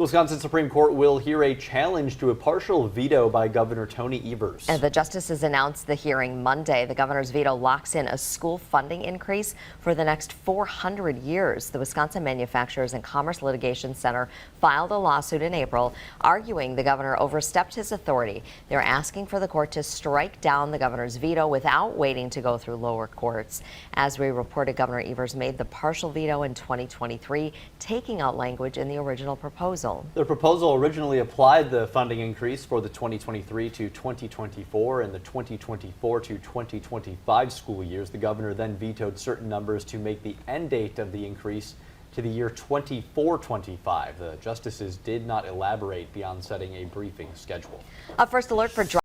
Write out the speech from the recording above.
The Wisconsin Supreme Court will hear a challenge to a partial veto by Governor Tony Evers. And the justices announced the hearing Monday. The governor's veto locks in a school funding increase for the next 400 years. The Wisconsin Manufacturers and Commerce Litigation Center filed a lawsuit in April, arguing the governor overstepped his authority. They're asking for the court to strike down the governor's veto without waiting to go through lower courts. As we reported, Governor Evers made the partial veto in 2023, taking out language in the original proposal. The proposal originally applied the funding increase for the 2023 to 2024 and the 2024 to 2025 school years. The governor then vetoed certain numbers to make the end date of the increase to the year 24-25. The justices did not elaborate beyond setting a briefing schedule. A first alert for